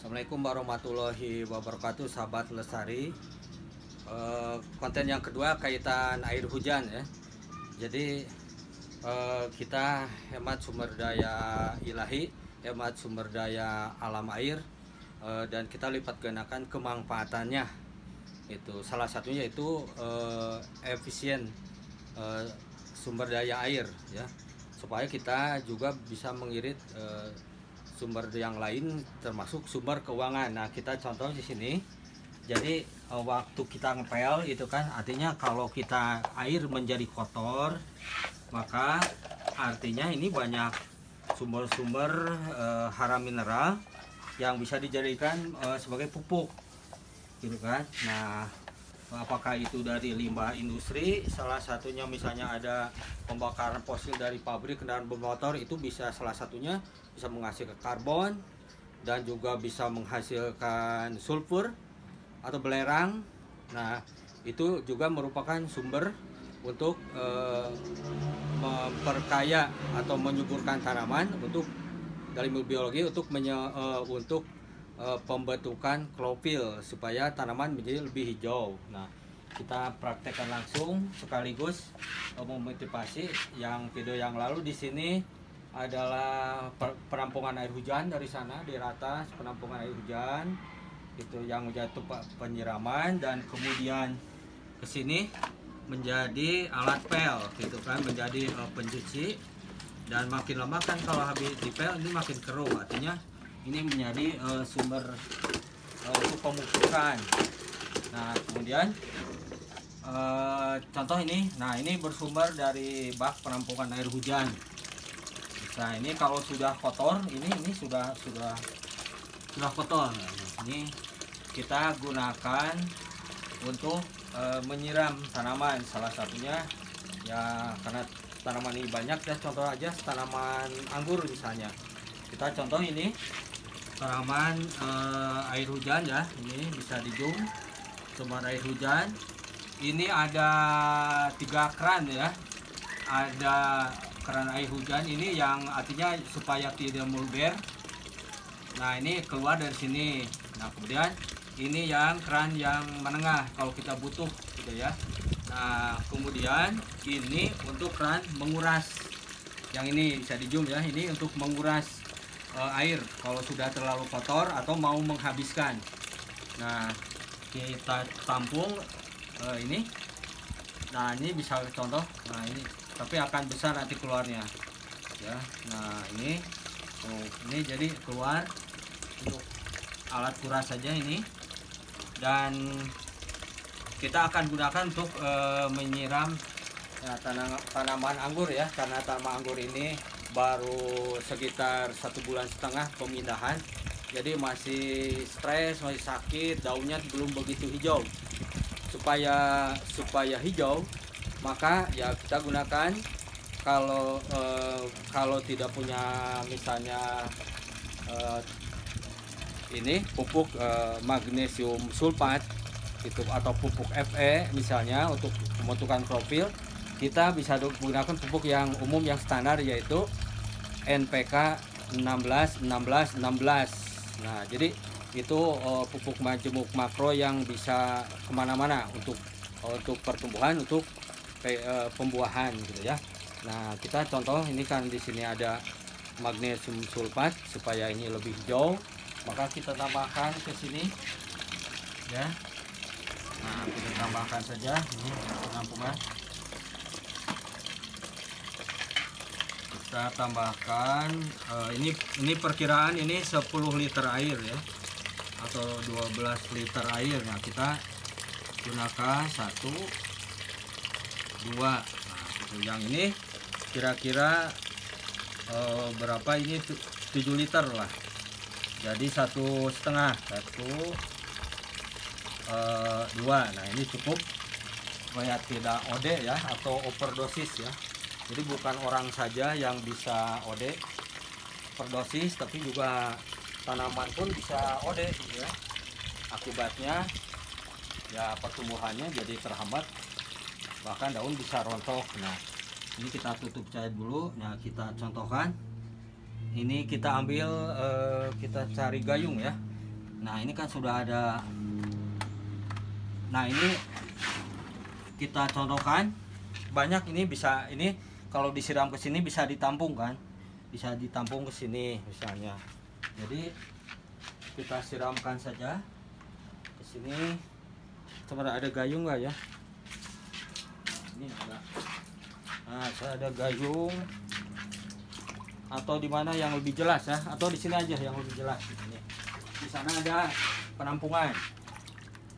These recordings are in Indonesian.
Assalamualaikum warahmatullahi wabarakatuh, sahabat lestari. Konten yang kedua kaitan air hujan ya. Jadi kita hemat sumber daya ilahi, hemat sumber daya alam air, dan kita lipat gandakan kemanfaatannya. Itu salah satunya itu efisien sumber daya air ya, supaya kita juga bisa mengirit sumber yang lain termasuk sumber keuangan. Nah, kita contoh di sini. Jadi waktu kita ngepel itu kan artinya kalau kita air menjadi kotor, maka artinya ini banyak sumber-sumber hara mineral yang bisa dijadikan sebagai pupuk gitu kan. Nah, apakah itu dari limbah industri, salah satunya misalnya ada pembakaran fosil dari pabrik kendaraan bermotor, itu bisa salah satunya bisa menghasilkan karbon dan juga bisa menghasilkan sulfur atau belerang. Nah, itu juga merupakan sumber untuk memperkaya atau menyuburkan tanaman untuk dari biologi untuk pembentukan klorofil supaya tanaman menjadi lebih hijau. Nah, kita praktekkan langsung sekaligus memotivasi. Yang video yang lalu di sini adalah penampungan air hujan, dari sana di atas penampungan air hujan itu yang jatuh penyiraman, dan kemudian ke sini menjadi alat pel gitu kan, menjadi pencuci. Dan makin lama kan kalau habis dipel ini makin keruh, artinya ini menjadi sumber untuk pemupukan. Nah, kemudian contoh ini, nah ini bersumber dari bak penampungan air hujan. Nah, ini kalau sudah kotor, ini sudah kotor. Nah, ini kita gunakan untuk menyiram tanaman, salah satunya ya karena tanaman ini banyak ya. Contoh aja tanaman anggur misalnya. Kita contoh ini tanaman air hujan ya, ini bisa di zoom sumber air hujan. Ini ada 3 keran ya, ada keran air hujan ini yang artinya supaya tidak meluber. Nah, ini keluar dari sini. Nah, kemudian ini yang keran yang menengah kalau kita butuh gitu ya. Nah, kemudian ini untuk keran menguras, yang ini bisa di zoom ya, ini untuk menguras air kalau sudah terlalu kotor atau mau menghabiskan. Nah, kita tampung ini. Nah, ini bisa contoh. Nah, ini tapi akan besar nanti keluarnya ya. Nah, ini jadi keluar untuk alat kuras saja ini, dan kita akan gunakan untuk menyiram ya, tanaman anggur ya, karena tanaman anggur ini baru sekitar 1,5 bulan pemindahan, jadi masih stres, masih sakit, daunnya belum begitu hijau. Supaya hijau, maka ya kita gunakan kalau tidak punya misalnya ini pupuk magnesium sulfat itu atau pupuk Fe misalnya untuk pembentukan klorofil, kita bisa gunakan pupuk yang umum yang standar, yaitu NPK 16 16 16. Nah, jadi itu pupuk majemuk makro yang bisa kemana-mana untuk pertumbuhan, untuk pembuahan gitu ya. Nah, kita contoh ini kan di sini ada magnesium sulfat supaya ini lebih hijau, maka kita tambahkan ke sini ya. Nah, kita tambahkan saja ini penampungan. Kita tambahkan ini perkiraan ini 10 liter air ya, atau 12 liter air. Nah, kita gunakan 1 2. Nah, yang ini kira-kira berapa ini, 7 liter lah, jadi 1,5 2. Nah, ini cukup supaya tidak OD ya, atau overdosis ya. Jadi bukan orang saja yang bisa OD overdosis, tapi juga tanaman pun bisa OD gitu ya. Akibatnya ya pertumbuhannya jadi terhambat, bahkan daun bisa rontok. Nah, ini kita tutup cair dulu. Nah, kita contohkan ini, kita ambil kita cari gayung ya, Nah ini kan sudah ada. Nah ini kita contohkan banyak, ini bisa, ini kalau disiram ke sini bisa ditampung kan, bisa ditampung ke sini misalnya. Jadi kita siramkan saja ke sini. Coba ada gayung nggak ya? Ini enggak. Nah saya ada gayung, atau di mana yang lebih jelas ya, atau di sini aja yang lebih jelas. Di sana ada penampungan,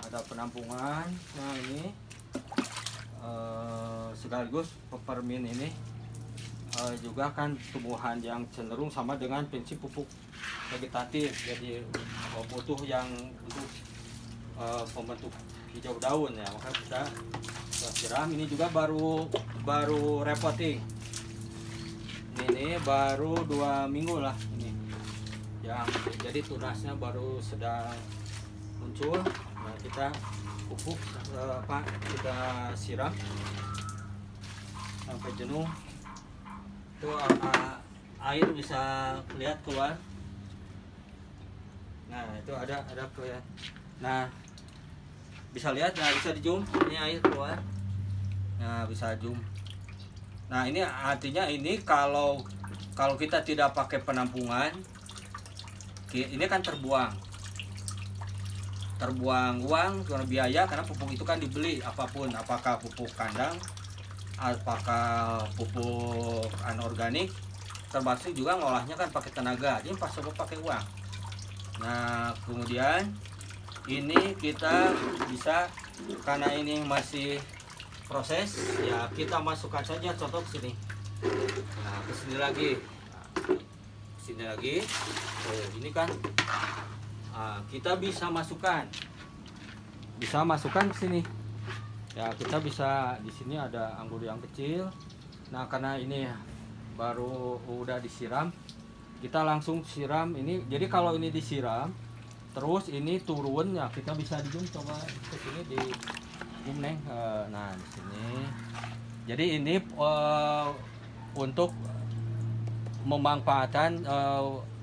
ada penampungan. Nah ini sekaligus peppermint ini juga kan tumbuhan yang cenderung sama dengan prinsip pupuk vegetatif, jadi butuh yang untuk pembentuk hijau daun ya, maka kita siram. Ini juga baru repotting, ini baru 2 minggu lah ini, yang jadi tunasnya baru sedang muncul. Nah kita pupuk kita siram sampai jenuh. Itu air bisa lihat keluar. Nah itu ada keluar. Nah bisa lihat, nah bisa di zoom, ini air keluar. Nah bisa zoom. Nah ini artinya ini kalau kita tidak pakai penampungan, ini kan terbuang uang karena biaya, karena pupuk itu kan dibeli apapun, apakah pupuk kandang, apakah pupuk anorganik, termasuk juga ngolahnya kan pakai tenaga, ini pas pakai uang. Nah kemudian ini kita bisa, karena ini masih proses ya, kita masukkan saja contoh ke sini. Nah ke sini lagi, ke sini lagi. Ini kan kita bisa masukkan ke sini ya. Kita bisa, di sini ada anggur yang kecil. Nah karena ini baru udah disiram, kita langsung siram ini. Jadi kalau ini disiram terus ini turun ya, kita bisa di zoom, coba ke sini di zoom neng. Nah di sini. Jadi ini untuk memanfaatkan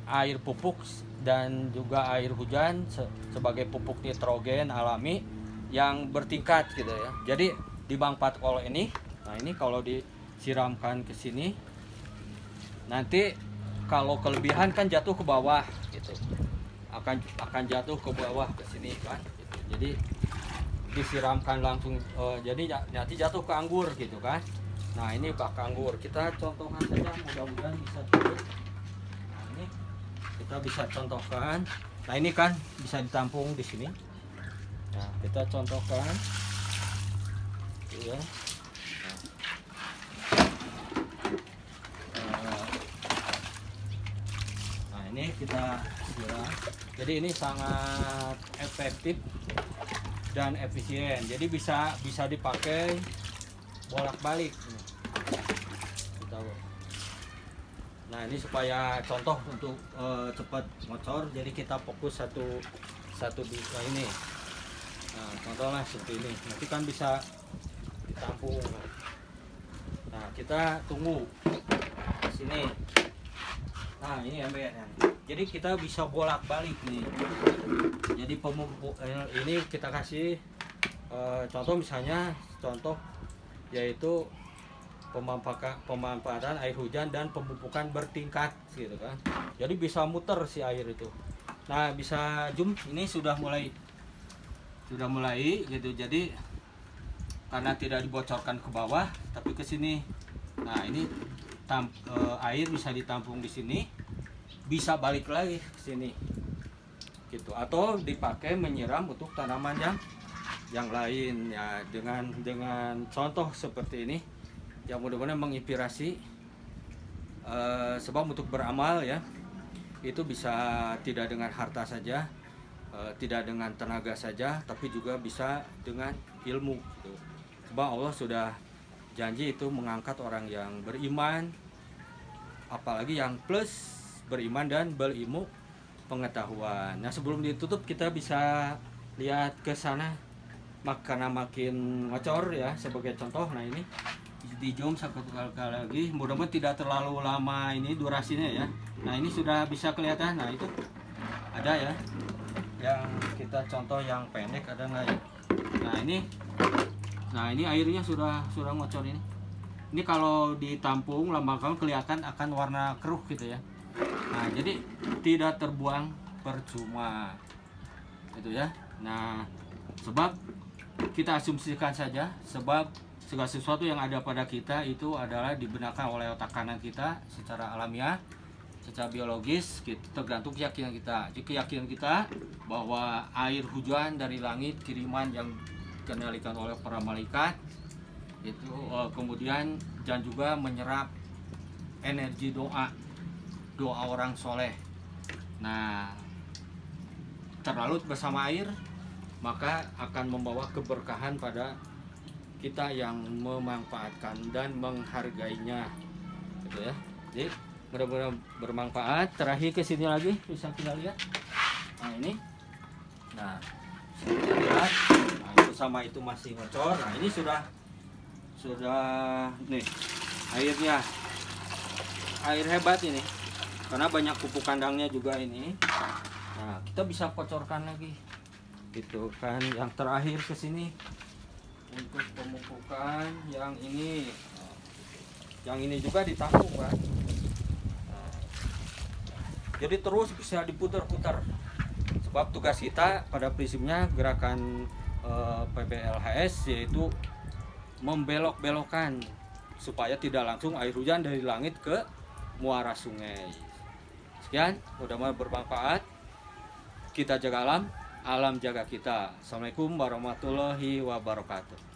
air pupuk dan juga air hujan sebagai pupuk nitrogen alami yang bertingkat gitu ya. Jadi dimanfaatkan oleh ini. Nah ini kalau disiramkan ke sini, nanti kalau kelebihan kan jatuh ke bawah gitu, akan jatuh ke bawah ke sini kan gitu. Jadi disiramkan langsung, jadi nanti jatuh ke anggur gitu kan. Nah ini bak anggur, kita contohkan saja, mudah-mudahan bisa turun. Nah ini kita bisa contohkan. Nah ini kan bisa ditampung di sini. Nah kita contohkan ya. Nah ini kita siram. Jadi ini sangat efektif dan efisien. Jadi bisa dipakai bolak-balik. Nah ini supaya contoh untuk cepat ngocor, jadi kita fokus satu bisa ini. Nah contohnya seperti ini, nanti kan bisa ditampung. Nah kita tunggu di sini. Nah ini embernya, jadi kita bisa bolak-balik nih. Jadi ini kita kasih contoh, misalnya contoh yaitu pemanfaatan air hujan dan pemupukan bertingkat gitu kan. Jadi bisa muter si air itu. Nah bisa zoom, ini sudah mulai gitu. Jadi karena tidak dibocorkan ke bawah tapi ke sini. Nah ini air bisa ditampung di sini, bisa balik lagi ke sini gitu, atau dipakai menyiram untuk tanaman yang lain ya, dengan contoh seperti ini. Yang mudah-mudahan menginspirasi, sebab untuk beramal ya itu bisa tidak dengan harta saja, tidak dengan tenaga saja, tapi juga bisa dengan ilmu gitu. Sebab Allah sudah janji itu mengangkat orang yang beriman, apalagi yang plus beriman dan berilmu pengetahuan. Nah sebelum ditutup kita bisa lihat ke sana, karena makin ngocor ya sebagai contoh. Nah ini di zoom satu kali lagi, mudah-mudahan tidak terlalu lama ini durasinya ya. Nah ini sudah bisa kelihatan, nah itu ada ya, yang kita contoh yang pendek ada nggak ya? Nah ini airnya sudah ngocor ini. Ini kalau ditampung lama-lama kelihatan akan warna keruh gitu ya. Nah jadi tidak terbuang percuma itu ya. Nah sebab kita asumsikan saja, sebab segala sesuatu yang ada pada kita itu adalah dibenarkan oleh otak kanan kita secara alamiah, secara biologis, tergantung keyakinan kita. Jadi keyakinan kita bahwa air hujan dari langit kiriman yang dikendalikan oleh para malaikat itu kemudian dan juga menyerap energi doa orang soleh. Nah terlalu bersama air maka akan membawa keberkahan pada kita yang memanfaatkan dan menghargainya gitu ya. Jadi mudah-mudahan bermanfaat. Terakhir ke sini lagi bisa kita lihat. Nah ini, nah kita lihat. Nah itu sama itu masih ngocor. Nah ini sudah nih airnya, air hebat ini karena banyak pupuk kandangnya juga ini. Nah kita bisa kocorkan lagi, gitu kan. Yang terakhir ke sini untuk pemupukan yang ini juga ditampung kan. Jadi terus bisa diputar-putar. Sebab tugas kita pada prinsipnya gerakan PPLHS yaitu membelok-belokkan supaya tidak langsung air hujan dari langit ke muara sungai. Sekian, mudah-mudahan bermanfaat. Kita jaga alam, alam jaga kita. Assalamualaikum warahmatullahi wabarakatuh.